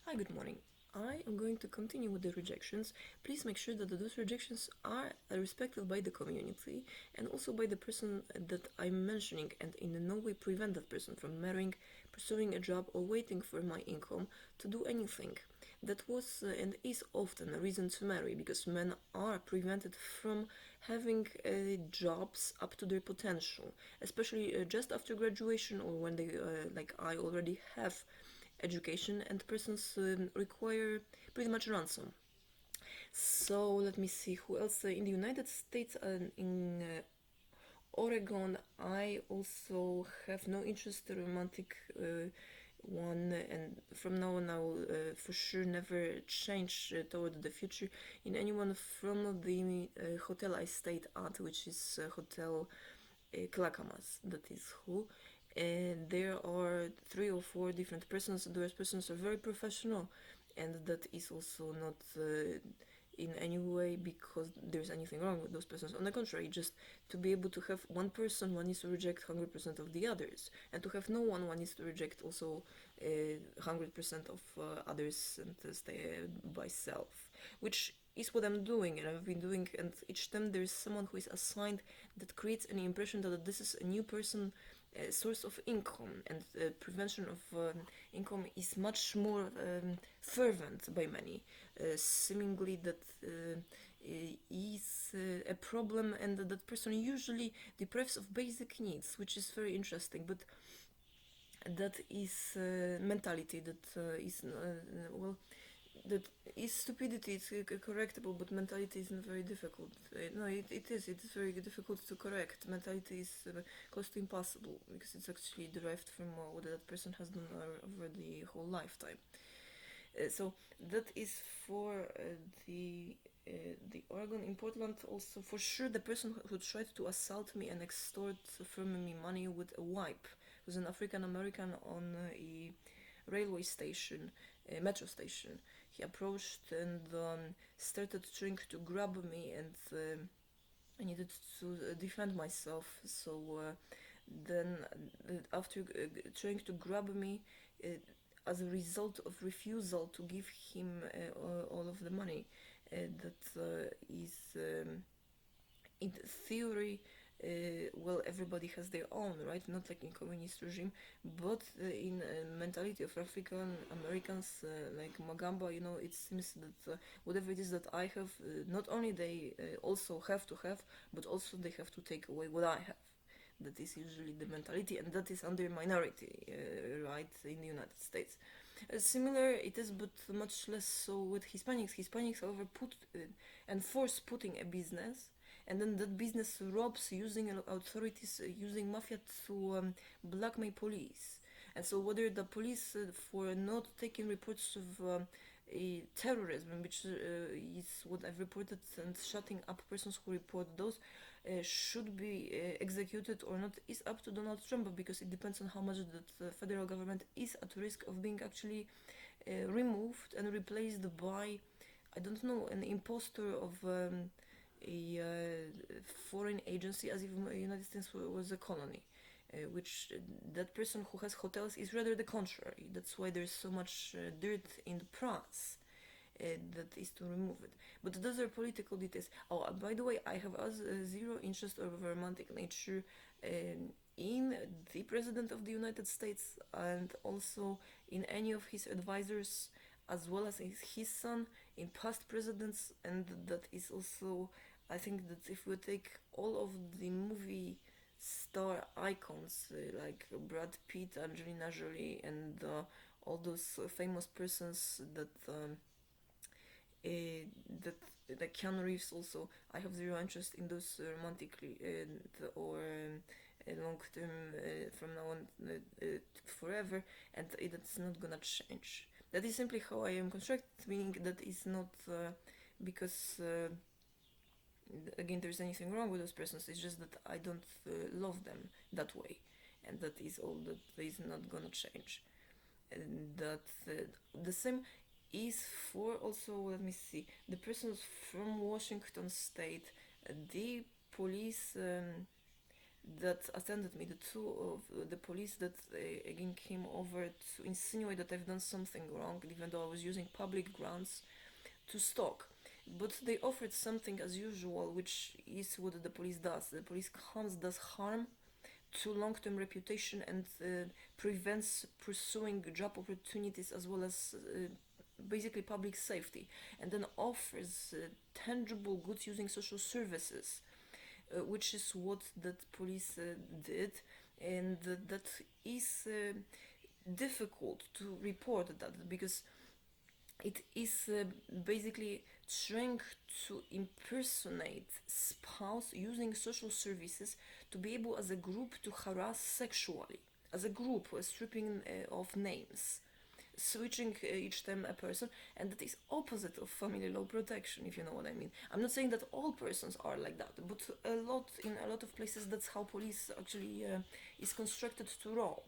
Hi, good morning. I am going to continue with the rejections. Please make sure that those rejections are respected by the community and also by the person that I'm mentioning, and in no way prevent that person from marrying, pursuing a job, or waiting for my income to do anything. That was and is often a reason to marry because men are prevented from having jobs up to their potential, especially just after graduation or when they, like I already have education, and persons require pretty much ransom. So let me see who else in the United States and in Oregon. I also have no interest in romantic one, and from now on I will for sure never change toward the future in anyone from the hotel I stayed at, which is Hotel Clackamas. That is who. And there are three or four different persons. Those persons are very professional, and that is also not in any way because there's anything wrong with those persons. On the contrary, just to be able to have one person, one needs to reject 100% of the others, and to have no one, one needs to reject also 100% of others and stay by self, which is what I'm doing and I've been doing. And each time there is someone who is assigned, that creates an impression that this is a new person, source of income, and prevention of income is much more fervent by many, seemingly that is a problem, and that person usually deprives of basic needs, which is very interesting. But that is mentality that is well, that is stupidity. It's correctable, but mentality isn't very difficult. No, it is. It is very difficult to correct. Mentality is close to impossible because it's actually derived from what that person has done over the whole lifetime. So that is for the Oregon. In Portland, also for sure, the person who tried to assault me and extort from me money with a wipe was an African American on a railway station, a metro station. He approached and started trying to grab me, and I needed to defend myself. So then, after trying to grab me, uh, as a result of refusal to give him all of the money that is in theory, well, everybody has their own, right? Not like in communist regime, but in mentality of African Americans, like Magamba, it seems that whatever it is that I have, not only they also have to have, but also they have to take away what I have. That is usually the mentality, and that is under minority, right, in the United States. Similar it is, but much less so with Hispanics. Hispanics, however, put and force putting a business, and then that business robs using authorities, using mafia to blackmail police. And so whether the police for not taking reports of terrorism, which is what I've reported, and shutting up persons who report those, should be executed or not, is up to Donald Trump, because it depends on how much the federal government is at risk of being actually removed and replaced by, I don't know, an impostor of a foreign agency, as if the United States was a colony. Which that person who has hotels is rather the contrary. That's why there's so much dirt in the press. That is to remove it. But those are political details. Oh, by the way, I have zero interest of a romantic nature in the President of the United States, and also in any of his advisors, as well as his son, in past presidents. And that is also, I think that if we take all of the movie star icons like Brad Pitt, Angelina Jolie, and all those famous persons that that like Keanu Reeves also. I have zero interest in those romantically or long term from now on forever, and that's not gonna change. That is simply how I am constructed, meaning that is not because again there's anything wrong with those persons. It's just that I don't love them that way, and that is all. That is not gonna change. And that the same is for also, let me see, the persons from Washington State. The police that attended me, the two of the police that again came over to insinuate that I've done something wrong, even though I was using public grounds to stalk. But they offered something as usual, which is what the police does. The police comes, does harm to long-term reputation, and prevents pursuing job opportunities as well as basically public safety, and then offers tangible goods using social services, which is what that police did, and that is difficult to report that because it is basically trying to impersonate spouse using social services to be able as a group to harass sexually, as a group, stripping of names, switching each time a person, and that is opposite of family law protection, if you know what I mean. I'm not saying that all persons are like that, but in a lot of places that's how police actually is constructed to rob,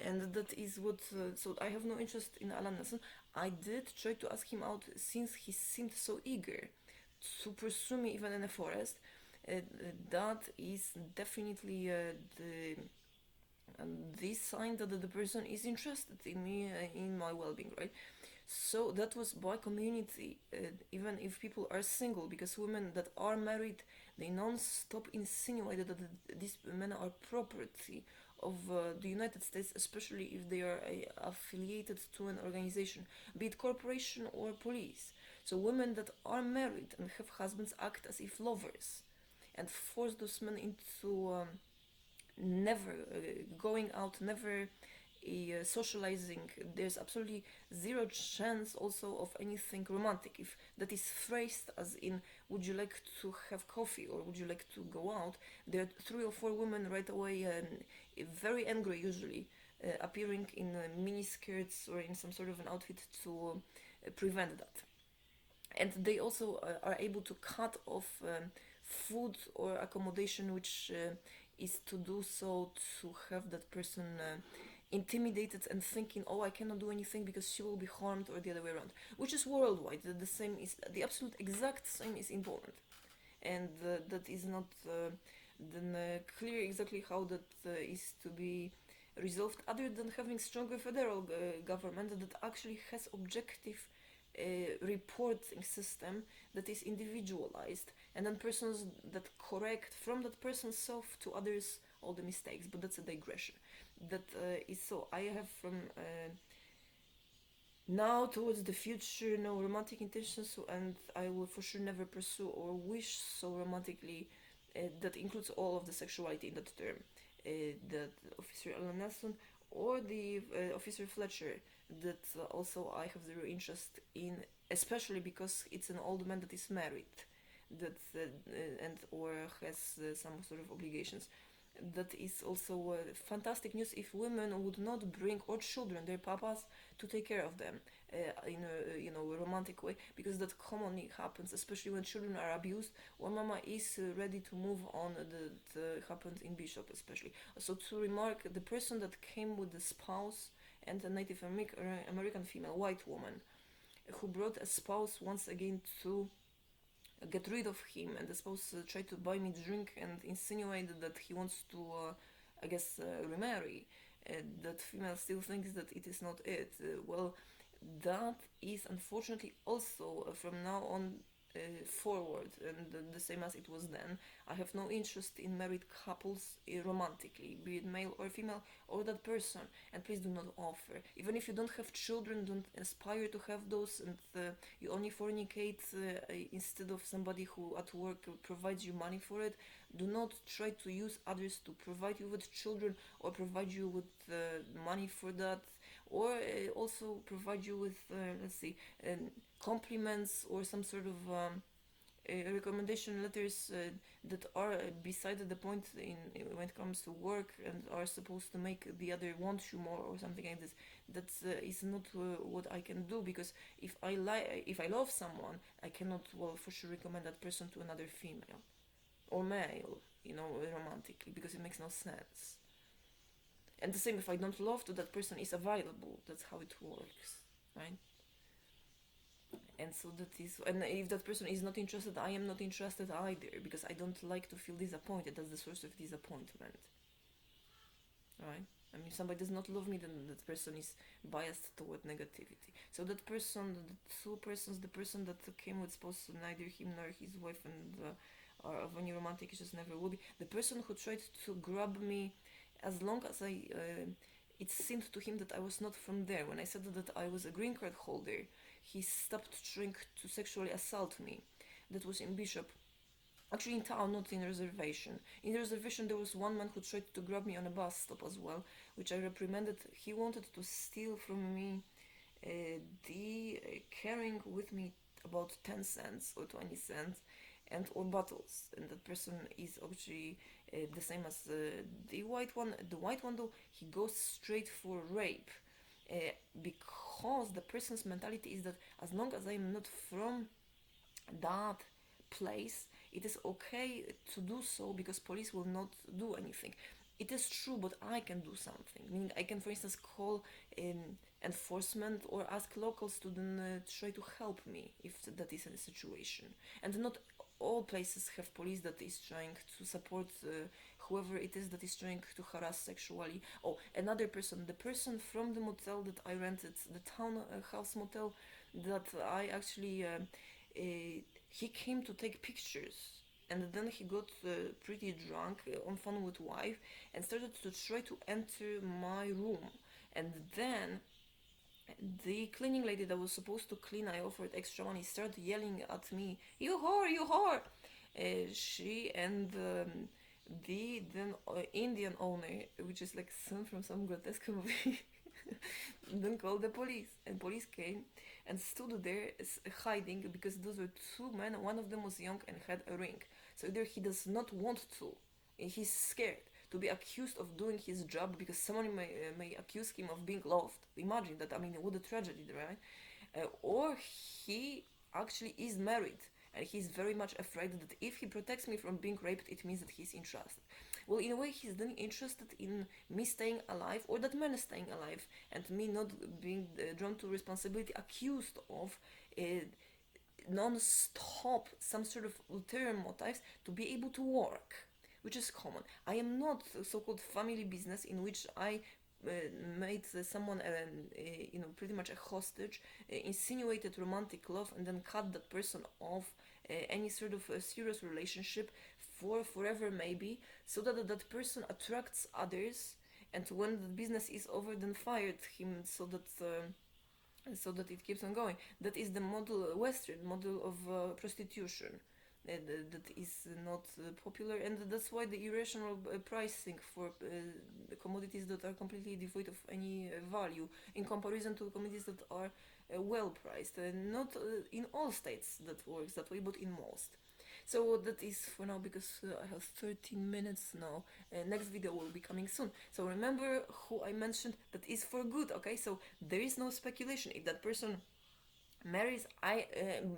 and that is what. So I have no interest in Alan Nelson. I did try to ask him out since he seemed so eager to pursue me even in the forest. That is definitely the sign that the person is interested in me, in my well-being, right? So that was by community, even if people are single, because women that are married, they non-stop insinuated that these men are property of the United States, especially if they are affiliated to an organization, be it corporation or police. So women that are married and have husbands act as if lovers, and force those men into never going out, never socializing. There's absolutely zero chance also of anything romantic. If that is phrased as in, would you like to have coffee or would you like to go out, there are three or four women right away, very angry usually, appearing in mini skirts or in some sort of an outfit to prevent that. And they also are able to cut off food or accommodation, which is to do so to have that person intimidated and thinking, oh, I cannot do anything because she will be harmed, or the other way around, which is worldwide. The same is the absolute exact same is in Poland, and that is not then clear exactly how that is to be resolved, other than having stronger federal government that actually has objective reporting system that is individualized, and then persons that correct from that person's self to others all the mistakes. But that's a digression. That is so. I have from now towards the future no romantic intentions, and I will for sure never pursue or wish so romantically. That includes all of the sexuality in that term. That Officer Alan Nelson or the Officer Fletcher, that also I have zero interest in, especially because it's an old man that is married, that and or has some sort of obligations. That is also fantastic news if women would not bring, or children, their papas, to take care of them in a romantic way, because that commonly happens, especially when children are abused or mama is ready to move on. That happened in Bishop especially. So to remark, the person that came with the spouse and a Native American female white woman who brought a spouse once again to get rid of him, and the spouse tried to buy me drink and insinuated that he wants to remarry. That female still thinks that it is not it. Well, that is unfortunately also from now on forward, and the same as it was then. I have no interest in married couples romantically, be it male or female, or that person. And please do not offer. Even if you don't have children, don't aspire to have those, and you only fornicate instead of somebody who at work provides you money for it. Do not try to use others to provide you with children or provide you with money for that, or also provide you with compliments or some sort of recommendation letters that are beside the point when it comes to work, and are supposed to make the other want you more or something like this. That is not what I can do, because if I love someone, I cannot for sure recommend that person to another female or male, romantically, because it makes no sense. And the same, if I don't love to that person is available. That's how it works, right? And so that is, and if that person is not interested, I am not interested either, because I don't like to feel disappointed. That's the source of disappointment, right? I mean, if somebody does not love me, then that person is biased toward negativity. So that person, the two persons, the person that came with spouse, neither him nor his wife, and are of any romantic issues, never will be. The person who tried to grab me, as long as it seemed to him that I was not from there. When I said that I was a green card holder, he stopped trying to sexually assault me. That was in Bishop. Actually, in town, not in reservation. In the reservation, there was one man who tried to grab me on a bus stop as well, which I reprimanded. He wanted to steal from me the carrying with me about 10 cents or 20 cents and or bottles, and that person is actually the same as the white one. The white one, though, he goes straight for rape, uh, because the person's mentality is that as long as I am not from that place, it is okay to do so because police will not do anything. It is true, but I can do something. Meaning, I can, for instance, call enforcement or ask locals to then try to help me if that is a situation. And not all places have police that is trying to support whoever it is that is trying to harass sexually. Oh, another person, the person from the motel that I rented, the townhouse motel that I actually he came to take pictures, and then he got pretty drunk on phone with wife and started to try to enter my room. And then the cleaning lady that was supposed to clean, I offered extra money, started yelling at me, "You whore, you whore!" She and the then Indian owner, which is like son from some grotesque movie, then called the police, and police came and stood there hiding because those were two men. One of them was young and had a ring. So either he does not want to, he's scared to be accused of doing his job because someone may accuse him of being loved. Imagine that. I mean, what a tragedy, right? Or he actually is married and he's very much afraid that if he protects me from being raped, it means that he's interested. Well, in a way, he's then interested in me staying alive, or that man staying alive, and me not being drawn to responsibility, accused of non-stop some sort of ulterior motives to be able to work, which is common. I am not so-called family business in which I made someone, pretty much a hostage, insinuated romantic love, and then cut that person off any sort of serious relationship for forever, maybe, so that that person attracts others, and when the business is over, then fired him so that it keeps on going. That is the model, Western model of prostitution. That is not popular, and that's why the irrational pricing for commodities that are completely devoid of any value in comparison to commodities that are well priced. Not in all states that works that way, but in most. So that is for now, because I have 13 minutes now. Next video will be coming soon. So remember who I mentioned, that is for good, okay? So there is no speculation. If that person marries,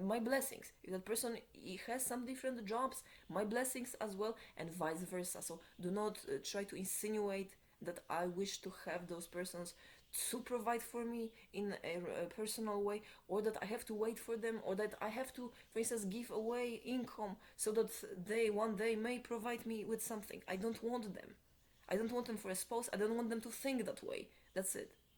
my blessings. If that person he has some different jobs, my blessings as well, and vice versa. So do not try to insinuate that I wish to have those persons to provide for me in a personal way, or that I have to wait for them, or that I have to, for instance, give away income so that they one day may provide me with something. I don't want them. I don't want them for a spouse. I don't want them to think that way. That's it.